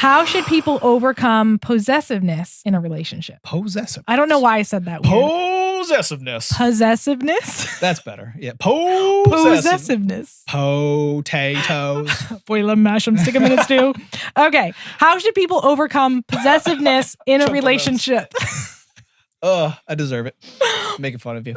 How should people overcome possessiveness in a relationship? Possessiveness. I don't know why I said that weird. Possessiveness. Possessiveness? That's better. Yeah. Possessiveness. Potatoes. Boy, let me mash them, stick them in a stew. Okay. How should people overcome possessiveness in a relationship? I deserve it. Making fun of you.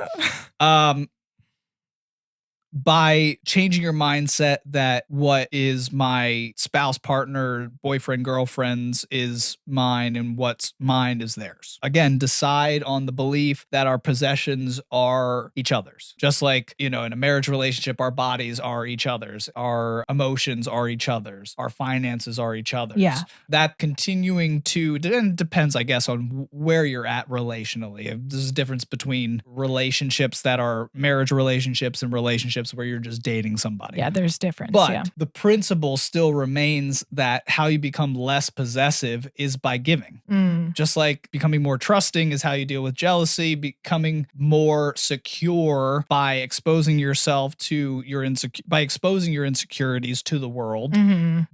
By changing your mindset that what is my spouse, partner, boyfriend, girlfriend's is mine and what's mine is theirs. Again, decide on the belief that our possessions are each other's. Just like, in a marriage relationship, our bodies are each other's. Our emotions are each other's. Our finances are each other's. Yeah. That continuing to, it depends, I guess, on where you're at relationally. There's a difference between relationships that are marriage relationships and relationships where you're just dating somebody. Yeah, there's difference. But the principle still remains that how you become less possessive is by giving. Just like becoming more trusting is how you deal with jealousy, becoming more secure by exposing yourself to by exposing your insecurities to the world.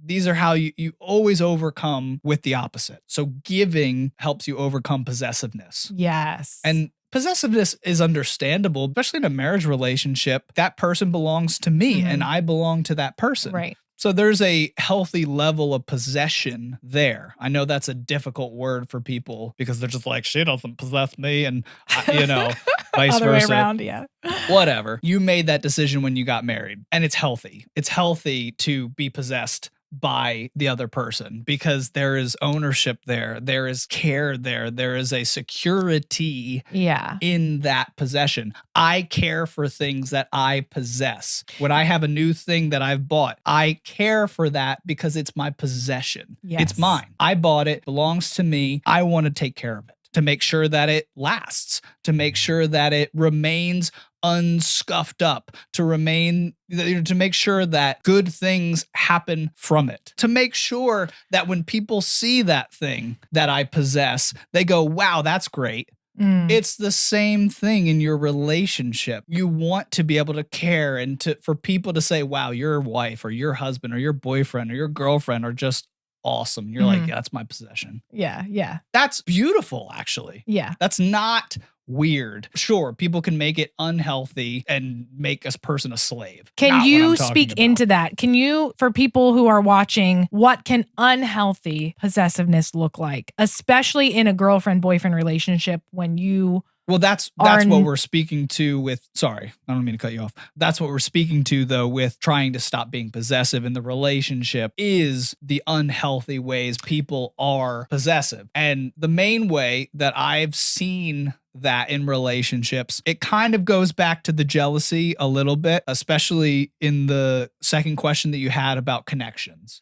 These are how you always overcome with the opposite. So giving helps you overcome possessiveness. Yes. And possessiveness is understandable, especially in a marriage relationship. That person belongs to me and I belong to that person. Right. So there's a healthy level of possession there. I know that's a difficult word for people because they're just like, she doesn't possess me and, vice Other versa. way around, yeah. Whatever. You made that decision when you got married and it's healthy. It's healthy to be possessed by the other person because there is ownership there. There is care there. There is a security in that possession. I care for things that I possess. When I have a new thing that I've bought, I care for that because it's my possession. Yes. It's mine. I bought it, belongs to me. I want to take care of it, to make sure that it lasts, to make sure that it remains unscuffed up, to make sure that good things happen from it, to make sure that when people see that thing that I possess, they go, wow, that's great. It's the same thing in your relationship. You want to be able to care and for people to say, wow, your wife or your husband or your boyfriend or your girlfriend are just awesome. You're like, yeah, that's my possession. Yeah, yeah. That's beautiful, actually. Yeah. That's not weird. Sure, people can make it unhealthy and make a person a slave. Can you speak into that? Can you, for people who are watching, what can unhealthy possessiveness look like, especially in a girlfriend-boyfriend relationship when you... Well, that's what we're speaking to with, sorry, I don't mean to cut you off. That's what we're speaking to, though, with trying to stop being possessive in the relationship is the unhealthy ways people are possessive. And the main way that I've seen that in relationships, it kind of goes back to the jealousy a little bit, especially in the second question that you had about connections.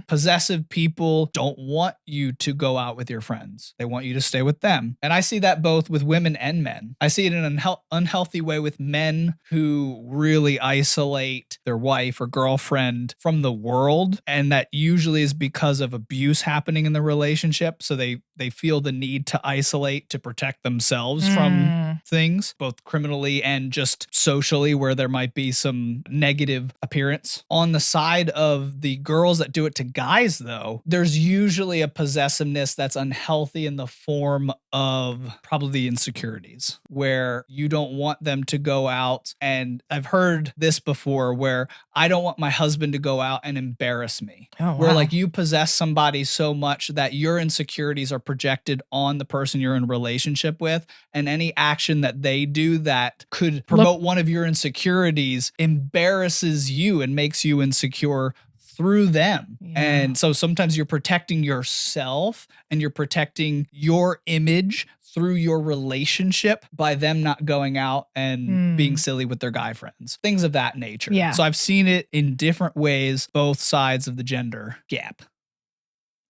Possessive people don't want you to go out with your friends. They want you to stay with them. And I see that both with women and men. I see it in an unhealthy way with men who really isolate their wife or girlfriend from the world. And that usually is because of abuse happening in the relationship. So they feel the need to isolate to protect themselves from things, both criminally and just socially, where there might be some negative appearance. On the side of the girls that do it to guys, though, there's usually a possessiveness that's unhealthy in the form of probably insecurities, where you don't want them to go out. And I've heard this before, where I don't want my husband to go out and embarrass me. Oh, wow. Where like you possess somebody so much that your insecurities are projected on the person you're in a relationship with, and any action that they do that could promote one of your insecurities embarrasses you and makes you insecure through them. Yeah. And so sometimes you're protecting yourself and you're protecting your image through your relationship by them not going out and being silly with their guy friends, things of that nature. Yeah. So I've seen it in different ways, both sides of the gender gap.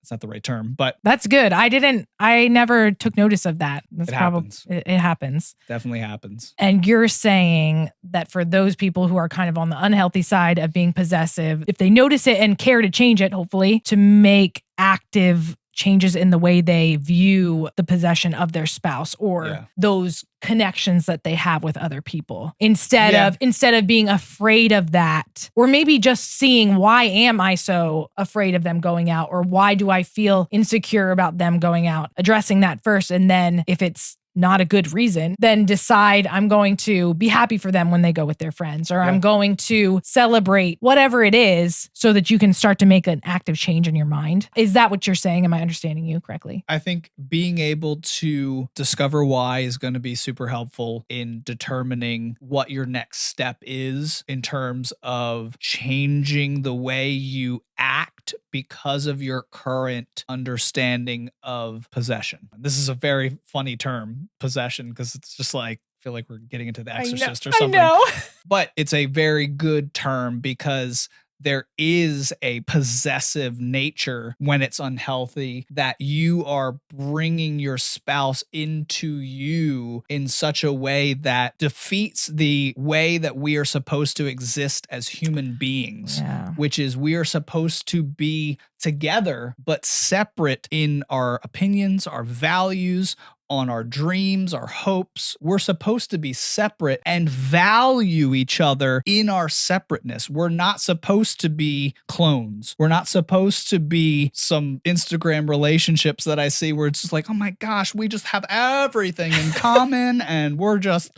It's not the right term, but that's good. I never took notice of that. That's happens. It happens. Definitely happens. And you're saying that for those people who are kind of on the unhealthy side of being possessive, if they notice it and care to change it, hopefully, to make active changes in the way they view the possession of their spouse or those connections that they have with other people instead of being afraid of that, or maybe just seeing, why am I so afraid of them going out, or why do I feel insecure about them going out, addressing that first. And then if it's not a good reason, then decide I'm going to be happy for them when they go with their friends, or I'm going to celebrate whatever it is, so that you can start to make an active change in your mind. Is that what you're saying? Am I understanding you correctly? I think being able to discover why is going to be super helpful in determining what your next step is in terms of changing the way you act because of your current understanding of possession. This is a very funny term, possession, because it's just like, I feel like we're getting into The Exorcist or something. I know. But it's a very good term because there is a possessive nature when it's unhealthy, that you are bringing your spouse into you in such a way that defeats the way that we are supposed to exist as human beings, which is we are supposed to be together, but separate in our opinions, our values, on our dreams, our hopes. We're supposed to be separate and value each other in our separateness. We're not supposed to be clones. We're not supposed to be some Instagram relationships that I see where it's just like, oh my gosh, we just have everything in common and we're just,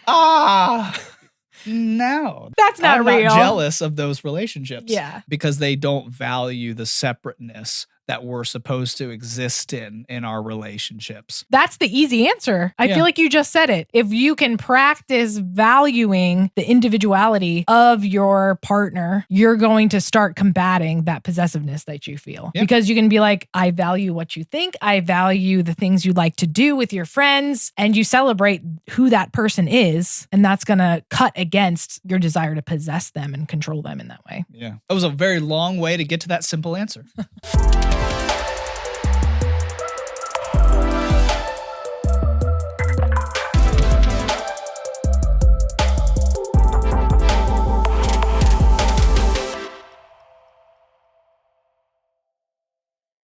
no. That's not real. I'm not jealous of those relationships. Yeah. Because they don't value the separateness that we're supposed to exist in our relationships. That's the easy answer. I feel like you just said it. If you can practice valuing the individuality of your partner, you're going to start combating that possessiveness that you feel. Because you can be like, I value what you think. I value the things you like to do with your friends. And you celebrate who that person is. And that's going to cut against your desire to possess them and control them in that way. Yeah. That was a very long way to get to that simple answer.